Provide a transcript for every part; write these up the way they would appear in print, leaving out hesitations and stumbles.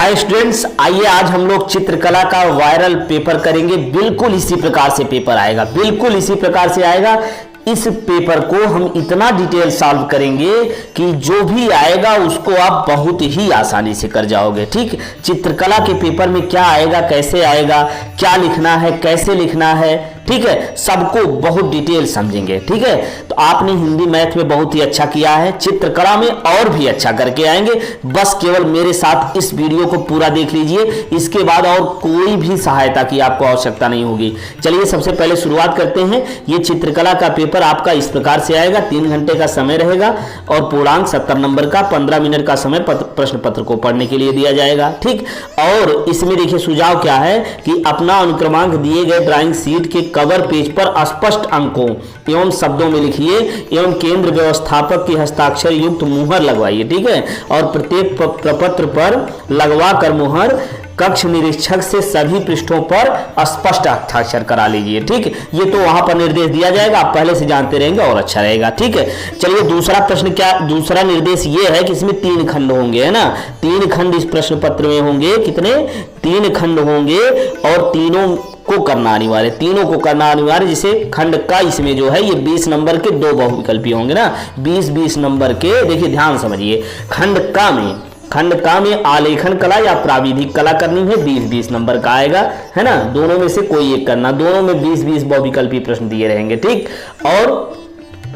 Hi students, आइए आज हम लोग चित्रकला का वायरल पेपर करेंगे। बिल्कुल इसी प्रकार से पेपर आएगा, बिल्कुल इसी प्रकार से आएगा। इस पेपर को हम इतना डिटेल सॉल्व करेंगे कि जो भी आएगा उसको आप बहुत ही आसानी से कर जाओगे। ठीक, चित्रकला के पेपर में क्या आएगा, कैसे आएगा, क्या लिखना है, कैसे लिखना है, ठीक है, सबको बहुत डिटेल समझेंगे। ठीक है, तो आपने हिंदी मैथ में बहुत ही अच्छा किया है, चित्रकला में और भी अच्छा करके आएंगे। बस केवल मेरे साथ इस वीडियो को पूरा देख लीजिए, इसके बाद और कोई भी सहायता की आपको आवश्यकता नहीं होगी। चलिए सबसे पहले शुरुआत करते हैं। ये चित्रकला का पेपर आपका इस प्रकार से आएगा। 3 घंटे का समय रहेगा और पूर्णांक 70 नंबर का 15 मिनट का समय प्रश्न पत्र को पढ़ने के लिए दिया जाएगा। ठीक, और इसमें देखिए सुझाव क्या है कि अपना अनुक्रमांक दिए गए ड्राइंग शीट के कवर पेज पर स्पष्ट अंकों एवं शब्दों में लिखिए एवं केंद्र व्यवस्थापक के हस्ताक्षर युक्त मुहर लगवाइए। ठीक है, और प्रत्येक प्रपत्र पर लगवा कर मुहर कक्ष निरीक्षक से सभी पृष्ठों पर स्पष्ट हस्ताक्षर करा लीजिए। ठीक, ये तो वहां पर निर्देश दिया जाएगा, आप पहले से जानते रहेंगे और अच्छा रहेगा। ठीक है, चलिए दूसरा प्रश्न क्या, दूसरा निर्देश ये है कि इसमें 3 खंड होंगे, है ना। 3 खंड इस प्रश्न पत्र में होंगे। कितने? 3 खंड होंगे और तीनों को करना अनिवार्य, तीनों को करना अनिवार्य। जिसे खंड का इसमें जो है ये 20 नंबर के 2 बहुविकल्पी होंगे ना, 20-20 नंबर के। देखिए ध्यान समझिए, खंड का में आलेखन कला या प्राविधिक कला करनी है, 20-20 नंबर का आएगा, है ना। दोनों में से कोई एक करना, दोनों में 20-20 बहुविकल्पी प्रश्न दिए रहेंगे। ठीक, और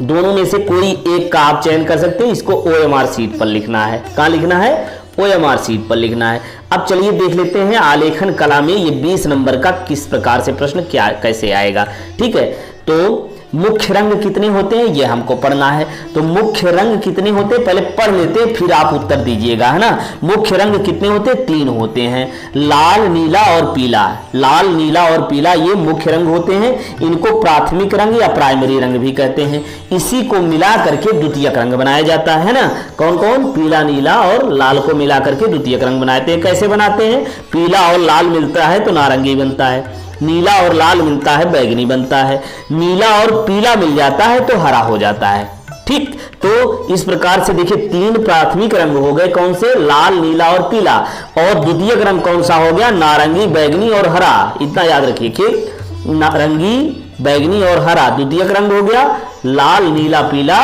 दोनों में से कोई एक का आप चयन कर सकते हैं। इसको OMR शीट पर लिखना है। कहाँ लिखना है? OMR शीट पर लिखना है। अब चलिए देख लेते हैं आलेखन कला में ये 20 नंबर का किस प्रकार से प्रश्न क्या कैसे आएगा। ठीक है, तो मुख्य रंग कितने होते हैं ये हमको पढ़ना है। तो मुख्य रंग कितने होते हैं पहले पढ़ लेते हैं, फिर आप उत्तर दीजिएगा, है ना। मुख्य रंग कितने होते हैं? 3 होते हैं, लाल, नीला और पीला। लाल, नीला और पीला ये मुख्य रंग होते हैं। इनको प्राथमिक रंग या प्राइमरी रंग भी कहते हैं। इसी को मिला करके द्वितीयक रंग बनाया जाता है ना। कौन कौन? पीला, नीला और लाल को मिला करके द्वितीयक रंग बनाते हैं। कैसे बनाते हैं? पीला और लाल मिलता है तो नारंगी बनता है, नीला और लाल मिलता है बैगनी बनता है, नीला और पीला मिल जाता है तो हरा हो जाता है। ठीक, तो इस प्रकार से देखिए 3 प्राथमिक रंग हो गए, कौन से? लाल, नीला और पीला। और द्वितीयक रंग कौन सा हो गया? नारंगी, बैगनी और हरा। इतना याद रखिए कि नारंगी, बैगनी और हरा द्वितीयक रंग हो गया, लाल, नीला, पीला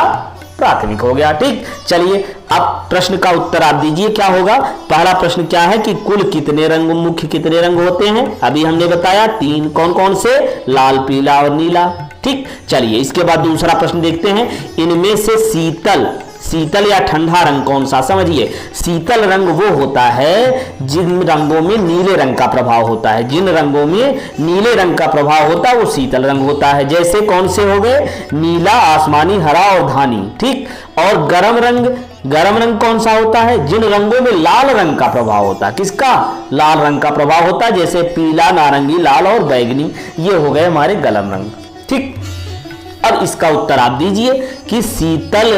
प्राथमिक हो गया। ठीक, चलिए अब प्रश्न का उत्तर आप दीजिए क्या होगा। पहला प्रश्न क्या है कि कुल कितने रंग, मुख्य कितने रंग होते हैं? अभी हमने बताया 3, कौन कौन से? लाल, पीला और नीला। ठीक, चलिए इसके बाद दूसरा प्रश्न देखते हैं। इनमें से शीतल या ठंडा रंग कौन सा? समझिए, शीतल रंग वो होता है जिन रंगों में नीले रंग का प्रभाव होता है। जिन रंगों में नीले रंग का प्रभाव होता है वो शीतल रंग होता है। जैसे कौन से हो गए? नीला, आसमानी, हरा और धानी। ठीक, और गरम रंग कौन सा होता है? जिन रंगों में लाल रंग का प्रभाव होता है। किसका? लाल रंग का प्रभाव होता है, जैसे पीला, नारंगी, लाल और बैगनी। ये हो गए हमारे गरम रंग। ठीक, अब इसका उत्तर आप दीजिए कि शीतल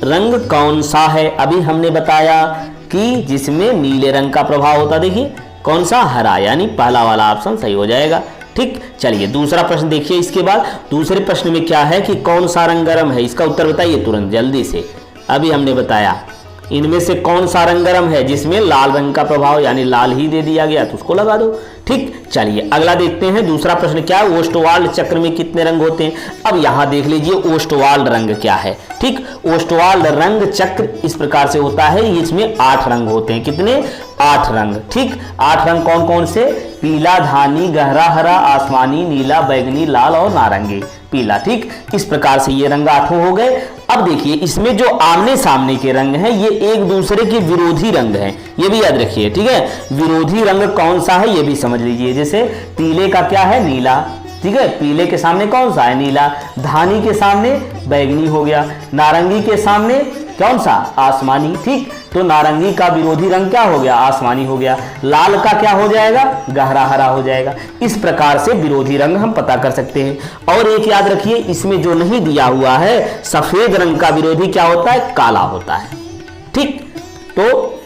रंग कौन सा है। अभी हमने बताया कि जिसमें नीले रंग का प्रभाव होता, देखिए कौन सा? हरा, यानी पहला वाला ऑप्शन सही हो जाएगा। ठीक, चलिए दूसरा प्रश्न देखिए। इसके बाद दूसरे प्रश्न में क्या है कि कौन सा रंग गर्म है? इसका उत्तर बताइए तुरंत जल्दी से। अभी हमने बताया इनमें से कौन सा रंग गर्म है जिसमें लाल रंग का प्रभाव, यानी लाल ही दे दिया गया तो उसको लगा दो। ठीक, चलिए अगला देखते हैं। दूसरा प्रश्न क्या है? ओस्टवाल्ड चक्र में कितने रंग होते हैं? अब यहां देख लीजिए ओस्टवाल्ड रंग क्या है। ठीक, ओस्टवाल्ड रंग चक्र इस प्रकार से होता है, इसमें 8 रंग होते हैं। कितने? 8 रंग। ठीक, 8 रंग कौन कौन से? पीला, धानी, गहरा हरा, आसमानी, नीला, बैगनी, लाल और नारंगी, पीला। ठीक, इस प्रकार से ये रंग 8 हो गए। अब देखिए इसमें जो आमने सामने के रंग हैं ये एक दूसरे के विरोधी रंग हैं, ये भी याद रखिए। ठीक है, विरोधी रंग कौन सा है ये भी समझ लीजिए। जैसे पीले का क्या है? नीला। ठीक है, पीले के सामने कौन सा है? नीला। धानी के सामने बैगनी हो गया, नारंगी के सामने कौन सा? आसमानी। ठीक, तो नारंगी का विरोधी रंग क्या हो गया? आसमानी हो गया। लाल का क्या हो जाएगा? गहरा हरा हो जाएगा। इस प्रकार से विरोधी रंग हम पता कर सकते हैं। और एक याद रखिए, इसमें जो नहीं दिया हुआ है सफेद रंग का विरोधी क्या होता है? काला होता है। ठीक, तो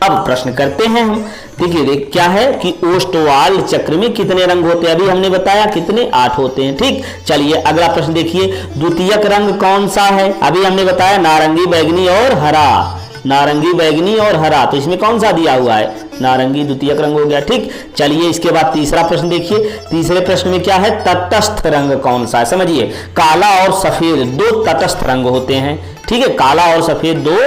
अब प्रश्न करते हैं हम। देखिए क्या है कि ओस्टवाल्ड चक्र में कितने रंग होते हैं? अभी हमने बताया कितने? 8 होते हैं। ठीक, चलिए अगला प्रश्न देखिए। द्वितीयक रंग कौन सा है? अभी हमने बताया नारंगी, बैगनी और हरा। नारंगी, बैगनी और हरा, तो इसमें कौन सा दिया हुआ है? नारंगी द्वितीयक रंग हो गया। ठीक, चलिए इसके बाद तीसरा प्रश्न देखिए। तीसरे प्रश्न में क्या है, तटस्थ रंग कौन सा है। समझिए, काला और सफेद दो तटस्थ रंग होते हैं। ठीक है, काला और सफेद दो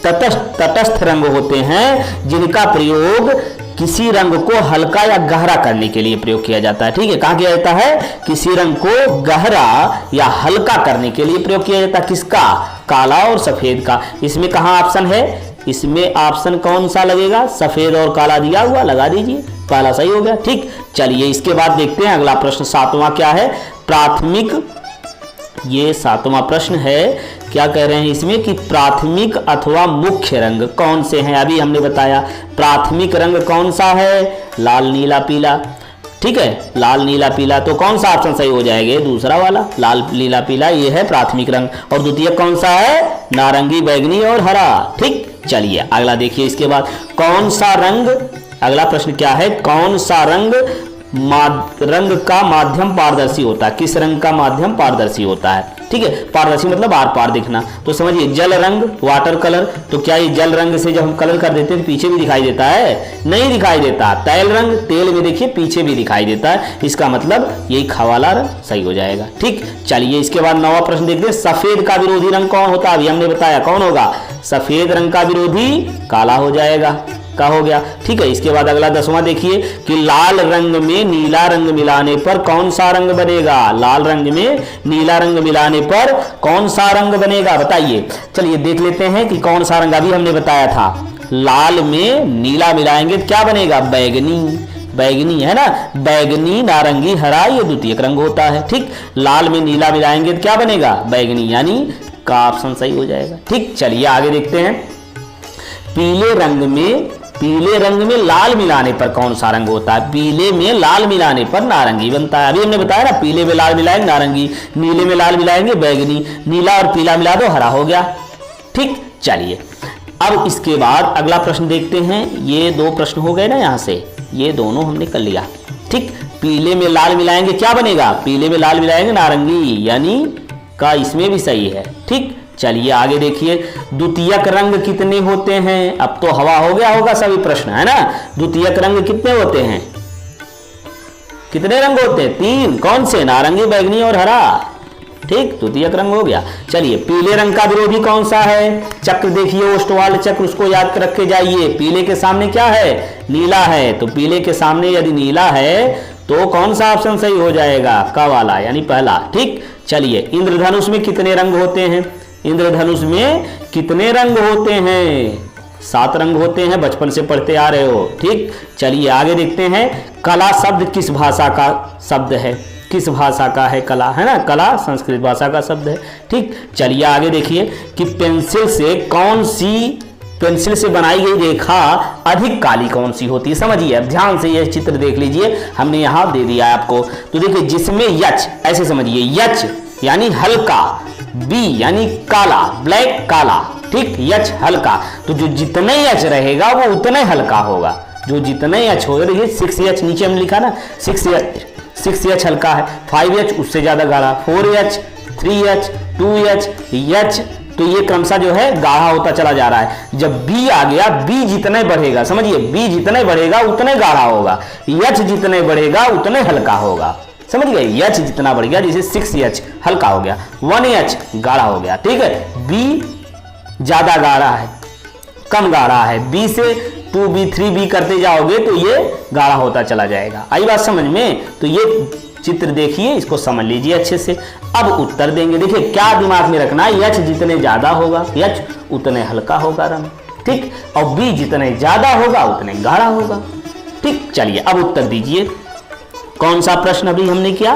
तटस्थ रंग होते हैं जिनका प्रयोग किसी रंग को हल्का या गहरा करने के लिए प्रयोग किया जाता है। ठीक है, कहा किया जाता है, किसी रंग को गहरा या हल्का करने के लिए प्रयोग किया जाता है। किसका, काला और सफेद का। इसमें कहां ऑप्शन है, इसमें ऑप्शन कौन सा लगेगा, सफेद और काला दिया हुआ, लगा दीजिए, पहला सही हो गया। ठीक, चलिए इसके बाद देखते हैं अगला प्रश्न सातवां क्या है, प्राथमिक, ये सातवां प्रश्न है। क्या कह रहे हैं इसमें कि प्राथमिक अथवा मुख्य रंग कौन से हैं। अभी हमने बताया प्राथमिक रंग कौन सा है, लाल नीला पीला। ठीक है, लाल नीला पीला, तो कौन सा ऑप्शन सही हो जाएगा, दूसरा वाला लाल नीला पीला, ये है प्राथमिक रंग। और द्वितीय कौन सा है, नारंगी बैगनी और हरा। ठीक, चलिए अगला देखिए। इसके बाद कौन सा रंग, अगला प्रश्न क्या है, कौन सा रंग रंग का माध्यम पारदर्शी होता है। किस रंग का माध्यम पारदर्शी होता है। ठीक है, पारदर्शी मतलब आर पार दिखना। तो समझिए, जल रंग, वाटर कलर, तो क्या ये जल रंग से जब हम कलर कर देते हैं तो पीछे भी दिखाई देता है, नहीं दिखाई देता। तैल रंग, तेल में देखिए पीछे भी दिखाई देता है, इसका मतलब यही खवाला रंग सही हो जाएगा। ठीक, चलिए इसके बाद नौवां प्रश्न देखते हैं, सफेद का विरोधी रंग कौन होता है। अभी हमने बताया कौन होगा, सफेद रंग का विरोधी काला हो जाएगा, का हो गया। ठीक है, इसके बाद अगला 10वां देखिए कि लाल रंग में नीला रंग मिलाने पर कौन सा रंग बनेगा। लाल रंग में नीला रंग मिलाने पर कौन सा रंग बनेगा, बताइए। चलिए देख लेते हैं कि कौन सा रंग, अभी हमने बताया था लाल में नीला मिलाएंगे तो क्या बनेगा, बैगनी। बैगनी है ना, बैगनी, नारंगी, हरा, ये द्वितीयक रंग होता है। ठीक, लाल में नीला मिलाएंगे तो क्या बनेगा, बैगनी, यानी का ऑप्शन सही हो जाएगा। ठीक, चलिए आगे देखते हैं, पीले रंग में लाल मिलाने पर कौन सा रंग होता है। पीले में लाल मिलाने पर नारंगी बनता है। अभी हमने बताया ना, पीले में लाल मिलाएंगे नारंगी, नीले में लाल मिलाएंगे बैगनी, नीला और पीला मिला दो हरा हो गया। ठीक, चलिए अब इसके बाद अगला प्रश्न देखते हैं। ये दो प्रश्न हो गए ना, यहां से ये दोनों हमने कर लिया। ठीक, पीले में लाल मिलाएंगे क्या बनेगा, पीले में लाल मिलाएंगे नारंगी, यानी का इसमें भी सही है। ठीक, चलिए आगे देखिए, द्वितीयक रंग कितने होते हैं। अब तो हवा हो गया होगा सभी प्रश्न, है ना। द्वितीयक रंग कितने होते हैं, कितने रंग होते हैं, 3। कौन से, नारंगी, बैगनी और हरा। ठीक, द्वितीयक रंग हो गया। चलिए, पीले रंग का विरोधी कौन सा है। चक्र देखिए, ओस्टवाल चक्र, उसको याद रख के जाइए। पीले के सामने क्या है, नीला है, तो पीले के सामने यदि नीला है तो कौन सा ऑप्शन सही हो जाएगा, का वाला, यानी पहला। ठीक, चलिए इंद्रधनुष में कितने रंग होते हैं। इंद्रधनुष में कितने रंग होते हैं, 7 रंग होते हैं, बचपन से पढ़ते आ रहे हो। ठीक, चलिए आगे देखते हैं, कला शब्द किस भाषा का शब्द है, किस भाषा का है कला, है ना, कला संस्कृत भाषा का शब्द है। ठीक, चलिए आगे देखिए कि पेंसिल से बनाई गई रेखा अधिक काली कौन सी होती है। समझिए, अब ध्यान से यह चित्र देख लीजिए, हमने यहां दे दिया है आपको। तो देखिए, जिसमें यच, ऐसे समझिए, यच यानी हल्का, बी यानी काला, ब्लैक काला। ठीक, यच हल्का, तो जो जितने यच रहेगा वो उतने हल्का होगा। जो जितने यच होगा, देखिए 6H नीचे हमने लिखा ना, 6H हल्का है, 5H उससे ज्यादा गाढ़ा, 4H, 3H, 2H, H, तो ये क्रमशः जो है गाढ़ा होता चला जा रहा है। जब बी आ गया, बी जितने बढ़ेगा, समझिए, बी जितने बढ़ेगा उतने गाढ़ा होगा, H जितने बढ़ेगा उतने हल्का होगा। समझ गए, H जितना बढ़ गया, जैसे 6H हल्का हो गया, 1H गाढ़ा हो गया। ठीक है, B ज्यादा गाढ़ा है, कम गाढ़ा है, B से 2B 3B करते जाओगे तो ये गाढ़ा होता चला जाएगा। आई बात समझ में। तो ये चित्र देखिए, इसको समझ लीजिए अच्छे से। अब उत्तर देंगे, देखिए क्या दिमाग में रखना है, H जितने ज्यादा होगा, H उतने हल्का होगा रंग। ठीक, और B जितने ज्यादा होगा उतने गाढ़ा होगा। ठीक, चलिए अब उत्तर दीजिए। कौन सा प्रश्न अभी हमने किया,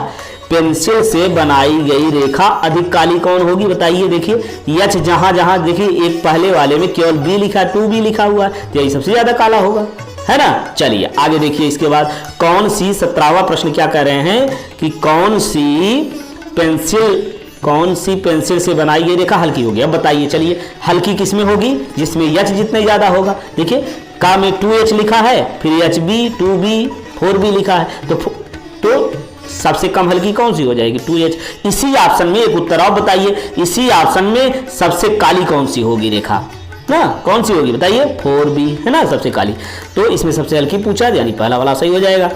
पेंसिल से बनाई गई रेखा अधिक काली कौन होगी, बताइए। देखिए, यच जहां जहां देखिए, एक पहले वाले में केवल बी लिखा, 2B लिखा हुआ है, तो यही सबसे ज्यादा काला होगा, है ना। चलिए आगे देखिए, इसके बाद कौन सी, 17वां प्रश्न क्या कह रहे हैं कि कौन सी पेंसिल से बनाई गई रेखा हल्की होगी। अब बताइए, चलिए हल्की किसमें होगी, जिसमें यच जितने ज्यादा होगा। देखिए, का में 2H लिखा है, फिर HB, 2B, 4B लिखा है, तो सबसे कम हल्की कौन सी हो जाएगी, 2H। इसी ऑप्शन में एक उत्तर और बताइए, इसी ऑप्शन में सबसे काली कौन सी होगी रेखा, ना, कौन सी होगी बताइए, 4B है ना, सबसे काली। तो इसमें सबसे हल्की पूछा यानी पहला वाला सही हो जाएगा।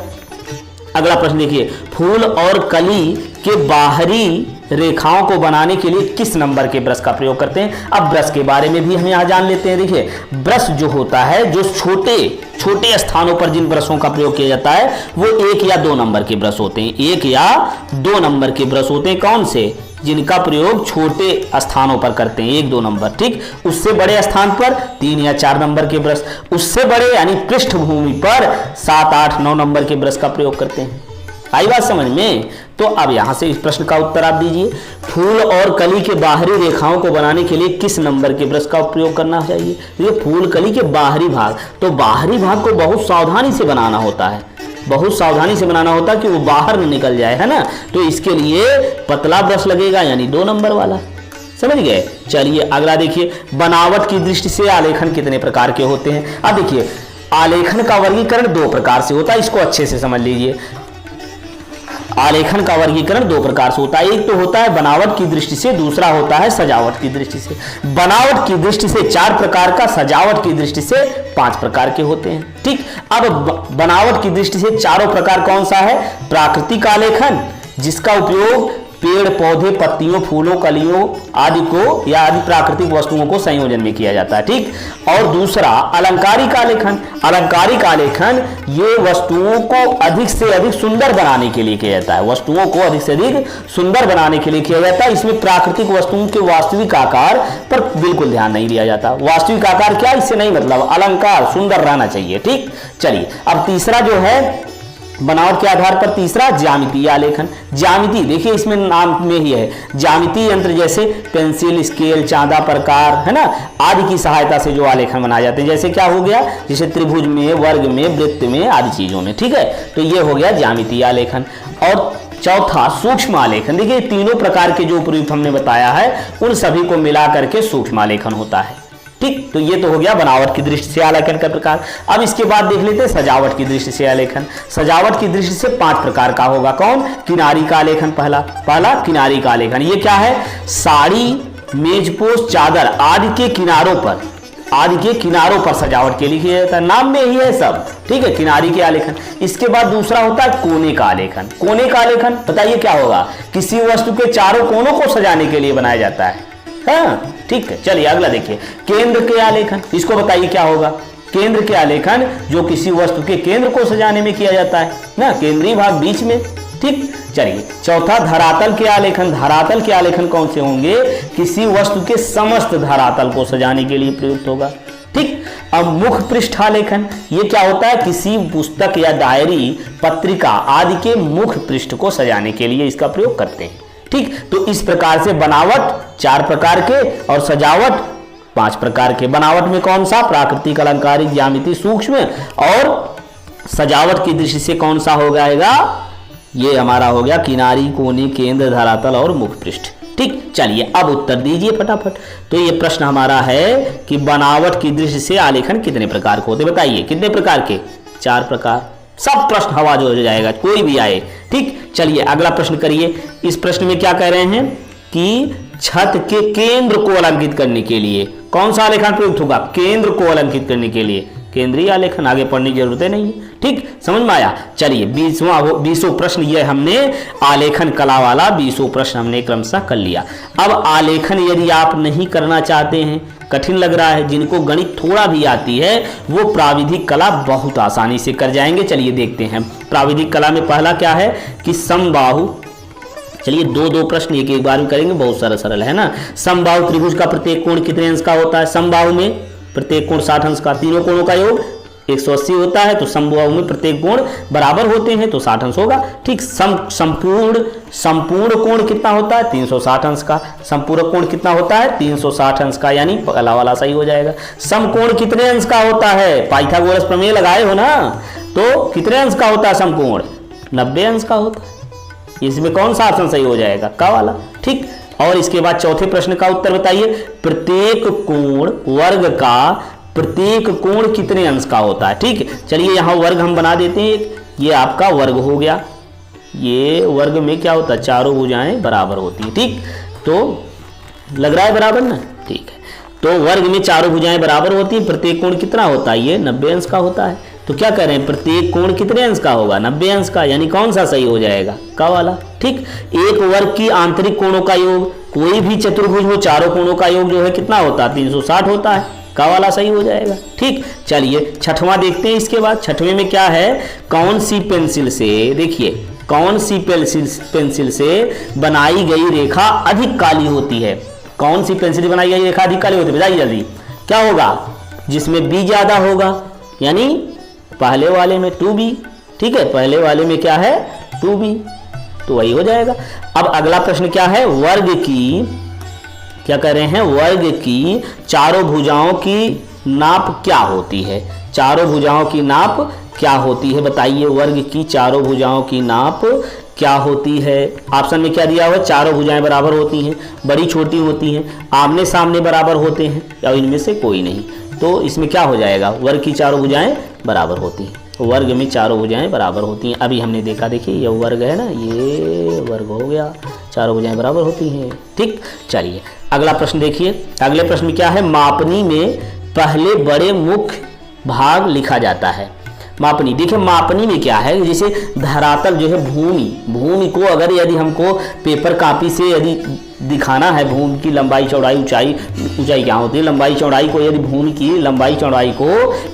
अगला प्रश्न देखिए, फूल और कली के बाहरी रेखाओं को बनाने के लिए किस नंबर के ब्रश का प्रयोग करते हैं। अब ब्रश के बारे में भी हम यहाँ जान लेते हैं। देखिए ब्रश जो होता है, जो छोटे छोटे स्थानों पर जिन ब्रशों का प्रयोग किया जाता है वो 1 या 2 नंबर के ब्रश होते हैं। 1 या 2 नंबर के ब्रश होते हैं। कौन से, जिनका प्रयोग छोटे स्थानों पर करते हैं, 1-2 नंबर, ठीक। उससे बड़े स्थान पर 3 या 4 नंबर के ब्रश, उससे बड़े यानी पृष्ठभूमि पर 7, 8, 9 नंबर के ब्रश का प्रयोग करते हैं। आई बात समझ में। तो अब यहां से इस प्रश्न का उत्तर आप दीजिए, फूल और कली के बाहरी रेखाओं को बनाने के लिए किस नंबर के ब्रश का उपयोग करना चाहिए। ये फूल कली के बाहरी भाग, तो बाहरी भाग को बहुत सावधानी से बनाना होता है, बहुत सावधानी से बनाना होता है कि वो बाहर न निकल जाए, है ना। तो इसके लिए पतला ब्रश लगेगा यानी 2 नंबर वाला, समझ गए। चलिए अगला देखिए, बनावट की दृष्टि से आलेखन कितने प्रकार के होते हैं। अब देखिए आलेखन का वर्गीकरण 2 प्रकार से होता है, इसको अच्छे से समझ लीजिए। आलेखन का वर्गीकरण 2 प्रकार से होता है, एक तो होता है बनावट की दृष्टि से, दूसरा होता है सजावट की दृष्टि से। बनावट की दृष्टि से 4 प्रकार का, सजावट की दृष्टि से 5 प्रकार के होते हैं, ठीक। अब बनावट की दृष्टि से चारों प्रकार कौन सा है, प्राकृतिक आलेखन, जिसका उपयोग पेड़ पौधे, पत्तियों, फूलों, कलियों आदि को या आदि प्राकृतिक वस्तुओं को संयोजन में किया जाता है, ठीक। और दूसरा अलंकारिक आलेखन। अलंकारिक आलेखन ये वस्तुओं को अधिक से अधिक सुंदर बनाने के लिए किया जाता है, वस्तुओं को अधिक से अधिक सुंदर बनाने के लिए किया जाता है। इसमें प्राकृतिक वस्तुओं के वास्तविक आकार पर बिल्कुल ध्यान नहीं दिया जाता। वास्तविक आकार क्या, इससे नहीं मतलब अलंकार सुंदर रहना चाहिए, ठीक। चलिए अब तीसरा जो है बनावट के आधार पर, तीसरा ज्यामितीय आलेखन। ज्यामिति देखिए इसमें नाम में ही है, ज्यामितीय यंत्र जैसे पेंसिल, स्केल, चांदा प्रकार, है ना, आदि की सहायता से जो आलेखन बनाए जाते हैं। जैसे क्या हो गया, जैसे त्रिभुज में, वर्ग में, वृत्त में आदि चीजों में, ठीक है। तो ये हो गया ज्यामितीय आलेखन। और चौथा सूक्ष्म आलेखन। देखिए तीनों प्रकार के जो प्रयुक्त हमने बताया है उन सभी को मिला करके सूक्ष्म आलेखन होता है, ठीक। तो ये तो हो गया बनावट की दृष्टि से आलेखन का प्रकार। अब इसके बाद देख लेते हैं सजावट की दृष्टि से आलेखन। सजावट की दृष्टि से 5 प्रकार का होगा। कौन, किनारी का आलेखन। पहला किनारी का आलेखन, ये क्या है, साड़ी, मेजपोश, चादर आदि के किनारों पर सजावट के लिए किया जाता है, नाम में ही है सब, ठीक है, किनारी के आलेखन। इसके बाद दूसरा होता है कोने का आलेखन। कोने का आलेखन बताइए क्या होगा, किसी वस्तु के चारों कोनों को सजाने के लिए बनाया जाता है, हाँ, ठीक है। चलिए अगला देखिए, केंद्र के आलेखन। इसको बताइए क्या होगा, केंद्र के आलेखन जो किसी वस्तु के केंद्र को सजाने में किया जाता है ना, केंद्रीय भाग बीच में, ठीक। चलिए चौथा धरातल के आलेखन। धरातल के आलेखन कौन से होंगे, किसी वस्तु के समस्त धरातल को सजाने के लिए प्रयुक्त होगा, ठीक। अब मुख पृष्ठ आलेखन, ये क्या होता है, किसी पुस्तक या डायरी, पत्रिका आदि के मुख पृष्ठ को सजाने के लिए इसका प्रयोग करते हैं, ठीक। तो इस प्रकार से बनावट 4 प्रकार के और सजावट 5 प्रकार के। बनावट में कौन सा, प्राकृतिक, अलंकारिक, ज्यामिति, सूक्ष्म, और सजावट की दृष्टि से कौन सा हो जाएगा, ये हमारा हो गया किनारी, कोने, केंद्र, धरातल और मुख पृष्ठ, ठीक। चलिए अब उत्तर दीजिए फटाफट। तो ये प्रश्न हमारा है कि बनावट की दृष्टि से आलेखन कितने प्रकार के होते, बताइए कितने प्रकार के, 4 प्रकार। सब प्रश्न हवाज हो जाएगा, कोई भी आए, ठीक। चलिए अगला प्रश्न करिए। इस प्रश्न में क्या कह रहे हैं कि छत के केंद्र को अलंकित करने के लिए कौन सा आलेखन प्रयुक्त होगा, केंद्र को अलंकित करने के लिए केंद्रीय आलेखन। आगे पढ़ने की जरूरत नहीं है, ठीक, समझ में आया। चलिए 20वां प्रश्न ये हमने आलेखन कला वाला 20वां प्रश्न हमने क्रमशः कर लिया। अब आलेखन यदि आप नहीं करना चाहते हैं, कठिन लग रहा है, जिनको गणित थोड़ा भी आती है वो प्राविधिक कला बहुत आसानी से कर जाएंगे। चलिए देखते हैं प्राविधिक कला में पहला क्या है कि समबाहु। चलिए 2-2 प्रश्न एक बार में करेंगे, बहुत सरल है ना। समबाहु त्रिभुज का प्रत्येक कोण कितने अंश का होता है, समबाहु में प्रत्येक कोण 60 अंश का, तीनों कोणों का योग 180 होता है, तो समबाहु में प्रत्येक कोण बराबर होते हैं तो 60 अंश होगा, ठीक। संपूर्ण कोण कितना होता है, 360 अंश का। संपूरक कोण कितना होता है, 360 अंश का, यानी पहला वाला सही हो जाएगा। समकोण कितने अंश का होता है, पाइथागोरस प्रमेय लगाए हो ना, तो कितने अंश का होता है समकोण, 90 अंश का होता है। इसमें कौन सा ऑप्शन सही हो जाएगा, का वाला, ठीक। और इसके बाद चौथे प्रश्न का उत्तर बताइए, प्रत्येक कोण वर्ग का प्रत्येक कोण कितने अंश का होता है, ठीक। चलिए यहाँ वर्ग हम बना देते हैं, ये आपका वर्ग हो गया, ये वर्ग में क्या होता है, चारों भुजाएं बराबर होती है, ठीक। तो लग रहा है बराबर ना, ठीक है। तो वर्ग में चारों भुजाएं बराबर होती हैं, प्रत्येक कोण कितना होता है, ये 90 अंश का होता है। तो क्या कह रहे हैं, प्रत्येक कोण कितने अंश का होगा, 90 अंश का, यानी कौन सा सही हो जाएगा, का वाला। ठीक, एक वर्ग की आंतरिक कोणों का योग, कोई भी चतुर्भुज हो चारों कोणों का योग जो है कितना होता है, 360 होता है, का वाला सही हो जाएगा। ठीक, चलिए छठवां देखते हैं। इसके बाद छठवें में क्या है, कौन सी पेंसिल से, देखिए कौन सी पेंसिल से बनाई गई रेखा अधिक काली होती है, कौन सी पेंसिल से बनाई गई रेखा अधिक काली होती है, बताइए जल्दी। क्या होगा, जिसमें बी ज्यादा होगा, यानी पहले वाले में 2b, ठीक है, पहले वाले में क्या है 2b, तो वही हो जाएगा। अब अगला प्रश्न क्या है, वर्ग की, क्या कह रहे हैं, वर्ग की चारों भुजाओं की नाप क्या होती है, चारों भुजाओं की नाप क्या होती है, बताइए वर्ग की चारों भुजाओं की नाप क्या होती है। ऑप्शन में क्या दिया हुआ है, चारों भुजाएं बराबर होती हैं, बड़ी छोटी होती हैं, आमने सामने बराबर होते हैं, या इनमें से कोई नहीं। तो इसमें क्या हो जाएगा, वर्ग की चारों भुजाएं बराबर होती हैं, वर्ग में चारों भुजाएं बराबर होती हैं। अभी हमने देखा, देखिए ये वर्ग है ना, ये वर्ग हो गया, चारों भुजाएं बराबर होती हैं। ठीक, चलिए अगला प्रश्न देखिए। अगले प्रश्न में क्या है, मापनी में पहले बड़े मुख्य भाग लिखा जाता है। मापनी, देखिए मापनी में क्या है, जैसे धरातल जो है भूमि को अगर यदि हमको पेपर कापी से यदि दिखाना है, भूमि की लंबाई चौड़ाई ऊंचाई क्या होती है, लंबाई चौड़ाई को, यदि भूमि की लंबाई चौड़ाई को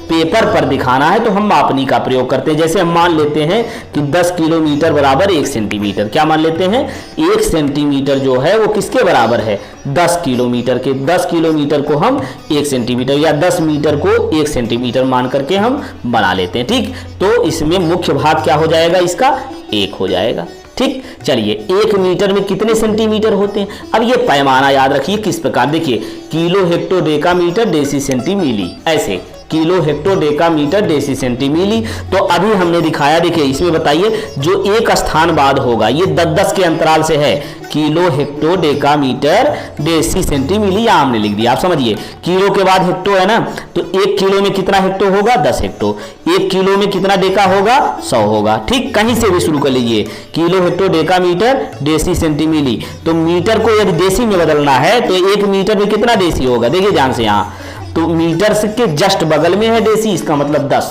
पेपर पर दिखाना है तो हम मापनी का प्रयोग करते हैं। जैसे हम मान लेते हैं कि 10 किलोमीटर बराबर 1 सेंटीमीटर, क्या मान लेते हैं, 1 सेंटीमीटर जो है वो किसके बराबर है, 10 किलोमीटर के। 10 किलोमीटर को हम 1 सेंटीमीटर या 10 मीटर को 1 सेंटीमीटर मान करके हम बना लेते हैं। ठीक, तो इसमें मुख्य भाग क्या हो जाएगा, इसका 1 हो जाएगा। ठीक, चलिए 1 मीटर में कितने सेंटीमीटर होते हैं। अब ये पैमाना याद रखिए किस प्रकार, देखिए kilo hecto deca metre deci centi milli, ऐसे kilo hecto deca metre deci centi milli. तो अभी हमने दिखाया, देखिए इसमें बताइए जो एक स्थान बाद होगा, ये 10-10 के अंतराल से है, kilo hecto deca metre deci centi milli, या हमने लिख दिया, आप समझिए किलो के बाद हेक्टो है ना, तो 1 किलो में कितना हेक्टो होगा, 10 हेक्टो, 1 किलो में कितना डेका होगा, 100 होगा। ठीक, कहीं से भी शुरू कर लीजिए, kilo hecto deca metre deci centi milli. तो मीटर को यदि देसी में बदलना है तो 1 मीटर में कितना देसी होगा, देखिए ध्यान से, यहाँ तो मीटर के जस्ट बगल में है देसी, इसका मतलब 10।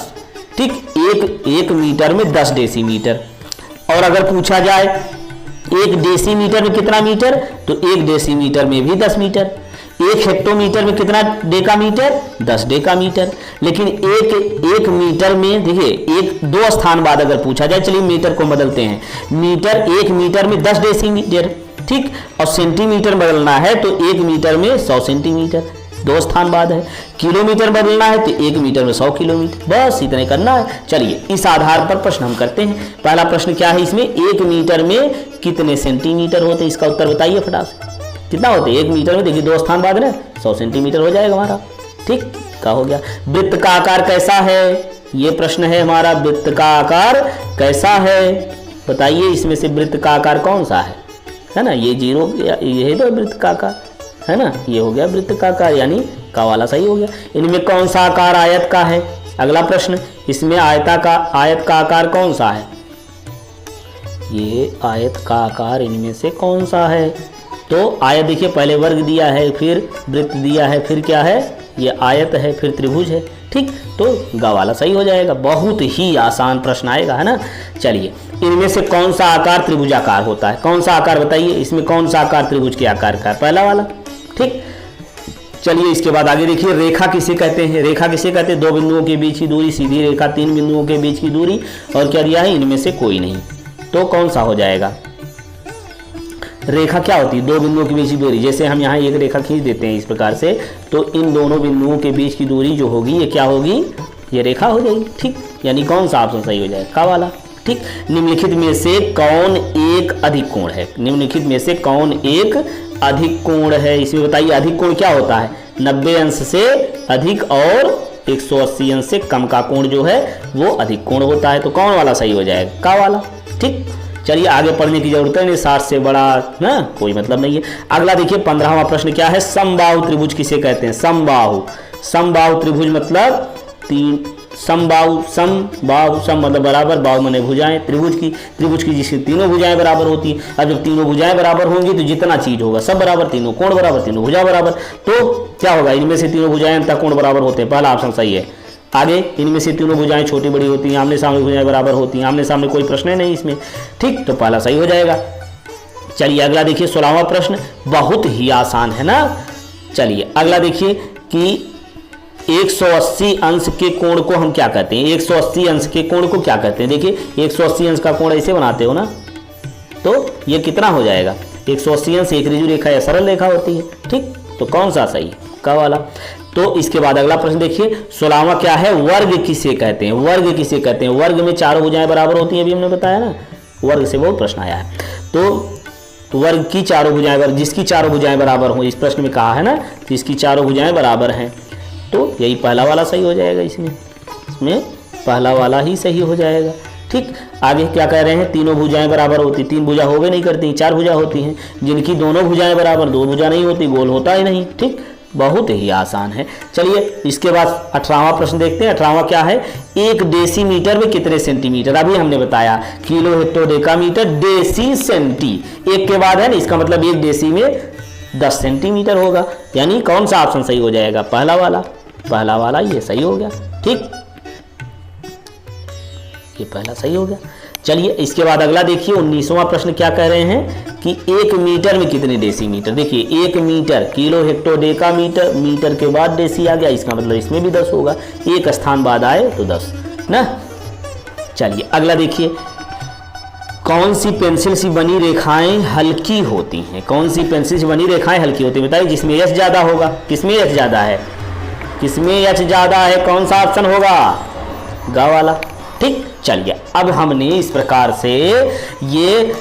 ठीक, एक मीटर में 10 डेसी मीटर। और अगर पूछा जाए 1 डेसी मीटर में कितना मीटर, तो 1 डेसी मीटर में भी 10 मीटर। 1 हेक्टोमीटर में कितना डेका मीटर, 10 डेका मीटर। लेकिन एक मीटर में, देखिए 1-2 स्थान बाद अगर पूछा जाए, चलिए मीटर को बदलते हैं, मीटर 1 मीटर में 10 डेसी मीटर। ठीक, और सेंटीमीटर बदलना है तो 1 मीटर में 100 सेंटीमीटर, 2 स्थान बाद है। किलोमीटर बदलना है तो 1 मीटर में 100 किलोमीटर, बस इतने करना है। चलिए इस आधार पर प्रश्न हम करते हैं। पहला प्रश्न क्या है, इसमें 1 मीटर में कितने सेंटीमीटर होते हैं, इसका उत्तर बताइए फटाक से, कितना होते हैं 1 मीटर में, देखिए 2 स्थान बाद ना 100 सेंटीमीटर हो जाएगा हमारा। ठीक, का हो गया। वृत्त का आकार कैसा है, ये प्रश्न है हमारा, वृत्त का आकार कैसा है, बताइए इसमें से वृत्त का आकार कौन सा है ना, ये 0, ये तो वृत्त का आकार है ना, ये हो गया वृत्त का आकार, यानी का वाला सही हो गया। इनमें कौन सा आकार आयत का है, अगला प्रश्न, इसमें आयत का आकार कौन सा है, ये आयत का आकार इनमें से कौन सा है। तो आयत देखिए पहले वर्ग दिया है, फिर वृत्त दिया है, फिर क्या है, ये आयत है, फिर त्रिभुज है। ठीक, तो ग वाला सही हो जाएगा। बहुत ही आसान प्रश्न आएगा, है ना। चलिए इनमें से कौन सा आकार त्रिभुजाकार होता है, कौन सा आकार बताइए, इसमें कौन सा आकार त्रिभुज के आकार का है, पहला वाला। ठीक, चलिए इसके बाद आगे देखिए, रेखा किसे कहते हैं, रेखा किसे कहते हैं, 2 बिंदुओं के बीच की दूरी, सीधी रेखा 3 बिंदुओं के बीच की दूरी, और क्या दिया है, इनमें से कोई नहीं। तो कौन सा हो जाएगा, रेखा क्या होती है, 2 बिंदुओं के बीच की दूरी, जैसे हम यहाँ एक रेखा खींच देते हैं इस प्रकार से, तो इन दोनों बिंदुओं के बीच की दूरी जो होगी ये क्या होगी, ये रेखा हो जाएगी। ठीक, यानी कौन सा ऑप्शन सही हो जाएगा, का वाला। ठीक, निम्नलिखित में से कौन एक अधिक कोण है, निम्नलिखित में से कौन एक अधिक कोण है, इसमें बताइए अधिक कोण क्या होता है, 90 अंश से अधिक और 180 अंश से कम का कोण जो है वो अधिक कोण होता है। तो कौन वाला सही हो जाएगा, का वाला। ठीक, चलिए आगे पढ़ने की जरूरत है नहीं, 60 से बड़ा ना कोई मतलब नहीं है। अगला देखिए 15वां प्रश्न क्या है, समबाहु त्रिभुज किसे कहते हैं, समबाहु त्रिभुज मतलब समबाहु, सम मतलब बराबर, बाहु माने भुजाएं, त्रिभुज की जिसकी तीनों भुजाएं बराबर होती हैं। अब जब तीनों भुजाएं बराबर होंगी तो जितना चीज होगा सब बराबर, तीनों कोण बराबर, तीनों भुजा बराबर, तो क्या होगा, इनमें से तीनों भुजाएं अंतः कोण बराबर होते हैं, पहला ऑप्शन सही है। आगे इनमें से तीनों भुजाएं छोटी बड़ी होती हैं, आमने सामने भुजाएं बराबर होती हैं, आमने सामने कोई प्रश्न है नहीं इसमें, ठीक, तो पहला सही हो जाएगा। चलिए अगला देखिए 16वां प्रश्न, बहुत ही आसान है ना। चलिए अगला देखिए कि 180 अंश के कोण को हम क्या कहते हैं, 180 अंश के कोण को क्या कहते हैं। देखिए 180 अंश का कोण ऐसे बनाते हो ना, तो ये कितना हो जाएगा, 180 अंश एक ऋजु रेखा या सरल रेखा होती है, ठीक, तो कौन सा सही है, का वाला। तो इसके बाद अगला प्रश्न देखिए 16वां क्या है, वर्ग किसे कहते हैं, वर्ग किसे कहते हैं। वर्ग में चारों भुजाएं बराबर होती हैं, अभी हमने बताया ना, वर्ग से बहुत प्रश्न आया है। तो वर्ग की चारों भुजाएं, जिसकी चारों भुजाएं बराबर हो, इस प्रश्न में कहा है ना, जिसकी चारों भुजाएं बराबर हैं, तो यही पहला वाला सही हो जाएगा। इसमें पहला वाला ही सही हो जाएगा, ठीक। आगे क्या कह रहे हैं, तीनों भुजाएं बराबर होती, तीन भुजा हो गए नहीं करती, चार भुजा होती हैं, जिनकी दोनों भुजाएं बराबर, दो भुजा नहीं होती, गोल होता ही नहीं, ठीक, बहुत ही आसान है। चलिए इसके बाद 18वां प्रश्न देखते हैं। 18वां क्या है, 1 डेसीमीटर में कितने सेंटीमीटर, अभी हमने बताया kilo hecto decametre deci centi, एक के बाद है ना, इसका मतलब 1 डेसी में 10 सेंटीमीटर होगा, यानी कौन सा ऑप्शन सही हो जाएगा, पहला वाला, पहला वाला ये सही हो गया, ठीक, ये पहला सही हो गया। चलिए इसके बाद अगला देखिए 19वां प्रश्न क्या कह रहे हैं कि 1 मीटर में कितने डेसीमीटर। देखिए 1 metre, kilo hecto decametre, metre के बाद डेसी आ गया, इसका मतलब इसमें भी 10 होगा, एक स्थान बाद आए तो 10 ना। चलिए अगला देखिए, कौन सी पेंसिल से बनी रेखाएं हल्की होती हैं, कौन सी पेंसिल से बनी रेखाएं हल्की होती हैं, बताइए, जिसमें एच ज्यादा होगा, किसमें एच ज्यादा है, किसमें एच ज्यादा है, कौन सा ऑप्शन होगा, गा वाला, ठीक। चलिए अब हमने इस प्रकार से ये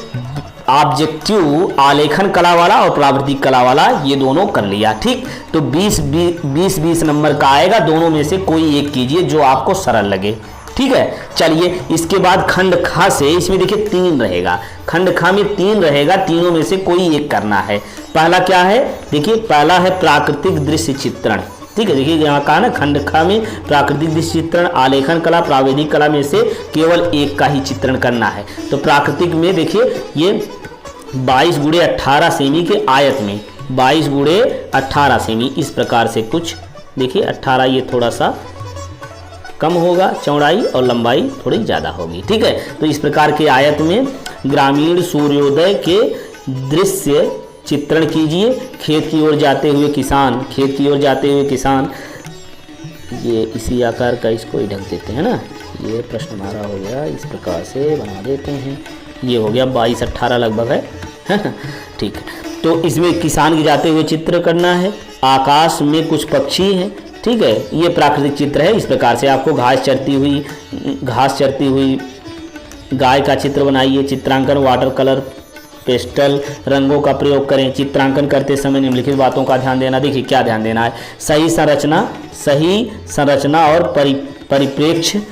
ऑब्जेक्टिव आलेखन कला वाला और प्रावृतिक कला वाला ये दोनों कर लिया, ठीक। तो 20 नंबर का आएगा, दोनों में से कोई एक कीजिए जो आपको सरल लगे, ठीक है। चलिए इसके बाद खंड खा से, इसमें देखिए 3 रहेगा, खंड खा में 3 रहेगा, तीनों में से कोई एक करना है। पहला क्या है, देखिए पहला है प्राकृतिक दृश्य चित्रण, ठीक है। देखिए यहाँ कहा ना, खंड खा में प्राकृतिक दृश्य चित्रण, आलेखन कला, प्रावैधिक कला में से केवल एक का ही चित्रण करना है। तो प्राकृतिक में देखिए ये 22 × 18 सेमी के आयत में, 22 × 18 सेमी, इस प्रकार से कुछ देखिए 18, ये थोड़ा सा कम होगा चौड़ाई और लंबाई थोड़ी ज़्यादा होगी, ठीक है। तो इस प्रकार के आयत में ग्रामीण सूर्योदय के दृश्य चित्रण कीजिए। खेत की ओर जाते हुए किसान, खेत की ओर जाते हुए किसान, ये इसी आकार का इसको ही ढक देते हैं ना, ये प्रश्न हमारा हो गया, इस प्रकार से बना देते हैं, ये हो गया 22-18 लगभग है, ठीक है। तो इसमें किसान के जाते हुए चित्र करना है, आकाश में कुछ पक्षी हैं, ठीक है, ये प्राकृतिक चित्र है। इस प्रकार से आपको घास चरती हुई गाय का चित्र बनाइए। चित्रांकन वाटर कलर पेस्टल रंगों का प्रयोग करें। चित्रांकन करते समय निम्नलिखित बातों का ध्यान देना। देखिए क्या ध्यान देना है, सही संरचना और परिप्रेक्ष्य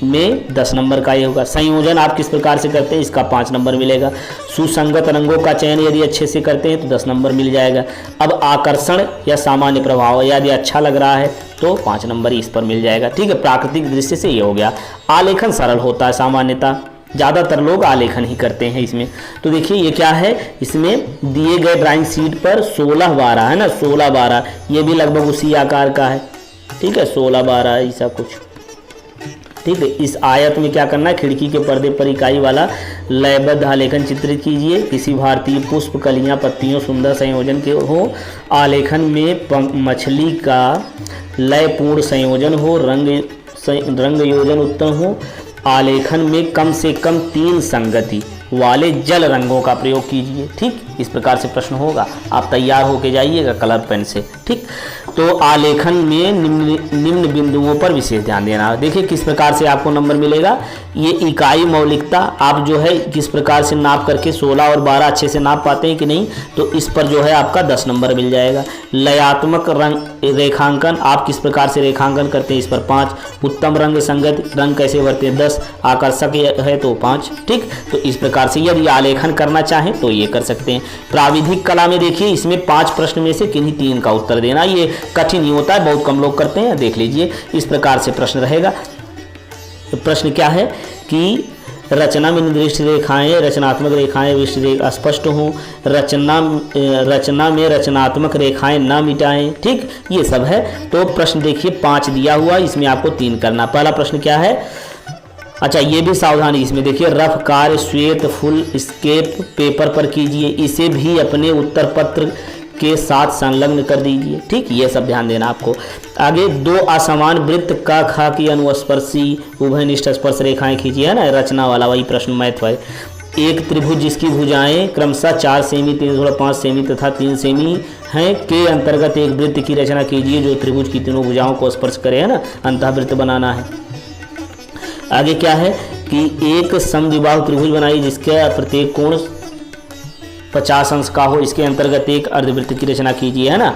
में 10 नंबर का ये होगा। संयोजन आप किस प्रकार से करते हैं, इसका 5 नंबर मिलेगा। सुसंगत रंगों का चयन यदि अच्छे से करते हैं तो 10 नंबर मिल जाएगा। अब आकर्षण या सामान्य प्रभाव यदि अच्छा लग रहा है तो 5 नंबर इस पर मिल जाएगा, ठीक है। प्राकृतिक दृश्य से ये हो गया। आलेखन सरल होता है, सामान्यता ज़्यादातर लोग आलेखन ही करते हैं इसमें। तो देखिए ये क्या है, इसमें दिए गए ड्राइंग शीट पर 16-12 है ना, 16-12 ये भी लगभग उसी आकार का है, ठीक है, 16-12 ऐसा कुछ, ठीक है। इस आयत में क्या करना है, खिड़की के पर्दे पर इकाई वाला लयबद्ध आलेखन चित्रित कीजिए। किसी भारतीय पुष्प, कलियां, पत्तियों सुंदर संयोजन के हो। आलेखन में मछली का लयपूर्ण संयोजन हो, रंग योजन उत्तम हो। आलेखन में कम से कम 3 संगति वाले जल रंगों का प्रयोग कीजिए, ठीक। इस प्रकार से प्रश्न होगा, आप तैयार होके जाइएगा कलर पेन से, ठीक। तो आलेखन में निम्न बिंदुओं पर विशेष ध्यान देना। देखिए किस प्रकार से आपको नंबर मिलेगा। ये इकाई मौलिकता आप जो है किस प्रकार से नाप करके 16 और 12 अच्छे से नाप पाते हैं कि नहीं, तो इस पर जो है आपका 10 नंबर मिल जाएगा। लयात्मक रेखांकन आप किस प्रकार से रेखांकन करते हैं, इस पर 5। उत्तम रंग संगत रंग कैसे भरते हैं, 10। आकर्षक है तो 5, ठीक। तो इस प्रकार से यदि आलेखन करना चाहें तो ये कर सकते हैं। प्राविधिक कला में देखिए इसमें 5 प्रश्न में से किन्हीं 3 का उत्तर देना। ये कठिन ही होता है, बहुत कम लोग करते हैं, देख लीजिए इस प्रकार से प्रश्न रहेगा। प्रश्न क्या है कि रचना में निर्दिष्ट रेखाएं, रचनात्मक रेखाएं विस्तृत स्पष्ट हों, रचना में रचनात्मक रेखाएं ना मिटाएं। ठीक, ये सब है। तो प्रश्न देखिए 5 दिया हुआ, इसमें आपको 3 करना। पहला प्रश्न क्या है, अच्छा ये भी सावधानी इसमें देखिए, रफ कार्य श्वेत फुल स्केप पेपर पर कीजिए, इसे भी अपने उत्तर पत्र के साथ संलग्न कर दीजिए। ठीक, ये सब ध्यान देना आपको। आगे 2 असमान वृत्त का खा की अनुस्पर्शी उभयनिष्ठ स्पर्श रेखाएं खींचिए, है ना, रचना वाला वही प्रश्न मैथ है। एक त्रिभुज जिसकी भुजाएं क्रमशः 4 सेमी 3.5 सेमी तथा 3 सेमी हैं के अंतर्गत एक वृत्त की रचना कीजिए जो त्रिभुज की तीनों भुजाओं को स्पर्श करे, है ना, अंतःवृत्त बनाना है। आगे क्या है कि एक समद्विबाहु त्रिभुज बनाइए जिसके प्रत्येक कोण 50 अंश का हो, इसके अंतर्गत एक अर्धवृत्त की रचना कीजिए, है ना।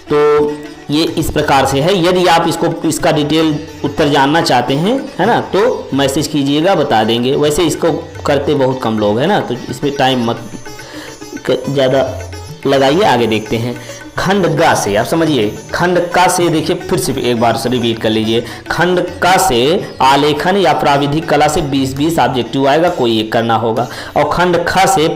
तो ये इस प्रकार से है। यदि आप इसका डिटेल उत्तर जानना चाहते हैं, है ना, तो मैसेज कीजिएगा, बता देंगे। वैसे इसको करते बहुत कम लोग, है ना, तो इसमें टाइम मत ज़्यादा लगाइए। आगे देखते हैं खंड ग से, आप समझिए खंड क से देखिए, फिर से एक बार से रिपीट कर लीजिए। खंड क से आलेखन या प्राविधिक कला से 20-20 ऑब्जेक्टिव आएगा, कोई एक करना होगा। और खंड ख से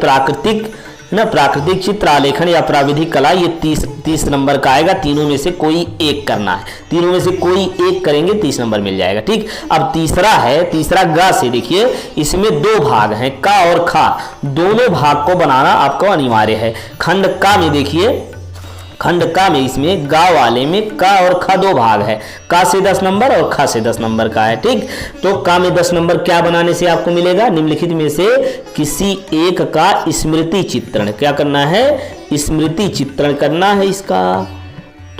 प्राकृतिक चित्र आलेखन या प्राविधिक कला, ये 30 नंबर का आएगा। तीनों में से कोई एक करना है, तीनों में से कोई एक करेंगे 30 नंबर मिल जाएगा। ठीक, अब तीसरा ग से देखिए, इसमें 2 भाग हैं, क और ख, दोनों भाग को बनाना आपको अनिवार्य है। खंड क में देखिए, खंड क में इसमें गा वाले में क और ख 2 भाग है, क से 10 नंबर और ख से 10 नंबर का है। ठीक, तो क में 10 नंबर क्या बनाने से आपको मिलेगा, निम्नलिखित में से किसी एक का स्मृति चित्रण। क्या करना है, स्मृति चित्रण करना है इसका।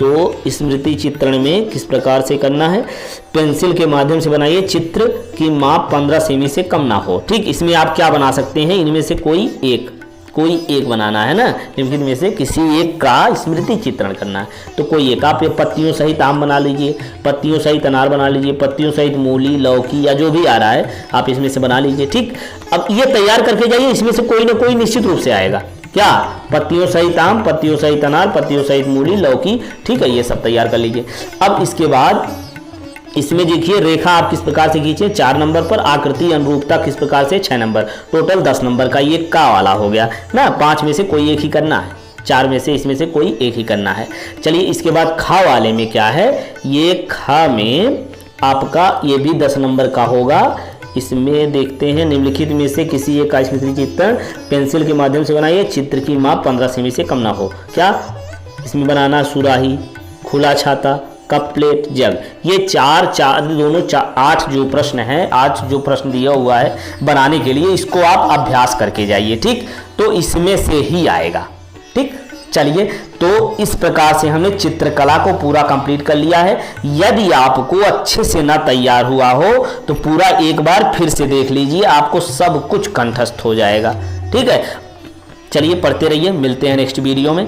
तो स्मृति चित्रण में किस प्रकार से करना है, पेंसिल के माध्यम से बनाइए, चित्र की माप 15 सेमी से कम ना हो। ठीक, इसमें आप क्या बना सकते हैं, इनमें से कोई एक बनाना है ना, निम्नलिखित में से किसी एक का स्मृति चित्रण करना है। तो कोई एक, आप ये पत्तियों सहित आम बना लीजिए, पत्तियों सहित अनार बना लीजिए, पत्तियों सहित मूली लौकी या जो भी आ रहा है आप इसमें से बना लीजिए। ठीक, अब ये तैयार करके जाइए, इसमें से कोई ना कोई निश्चित रूप से आएगा। क्या, पत्तियों सहित आम, पत्तियों सहित अनार, पत्तियों सहित मूली लौकी। ठीक है, ये सब तैयार कर लीजिए। अब इसके बाद इसमें देखिए रेखा आप किस प्रकार से खींचे, 4 नंबर पर, आकृति अनुरूपता किस प्रकार से 6 नंबर, टोटल 10 नंबर का ये का वाला हो गया ना। 5 में से कोई एक ही करना है, 4 में से इसमें से कोई एक ही करना है। चलिए इसके बाद खा वाले में क्या है, ये खा में आपका ये भी 10 नंबर का होगा। इसमें देखते हैं, निम्नलिखित में से किसी एक का स्मृति चित्रण पेंसिल के माध्यम से बनाइए, चित्र की माप 15 सेमी से कम ना हो। क्या, इसमें बनाना सुराही, खुला छाता, कप प्लेट, जग। ये 8 जो प्रश्न है, 8 जो प्रश्न दिया हुआ है बनाने के लिए, इसको आप अभ्यास करके जाइए। ठीक, तो इसमें से ही आएगा। ठीक, चलिए तो इस प्रकार से हमने चित्रकला को पूरा कंप्लीट कर लिया है। यदि आपको अच्छे से ना तैयार हुआ हो तो पूरा एक बार फिर से देख लीजिए, आपको सब कुछ कंठस्थ हो जाएगा। ठीक है, चलिए पढ़ते रहिए, मिलते हैं नेक्स्ट वीडियो में।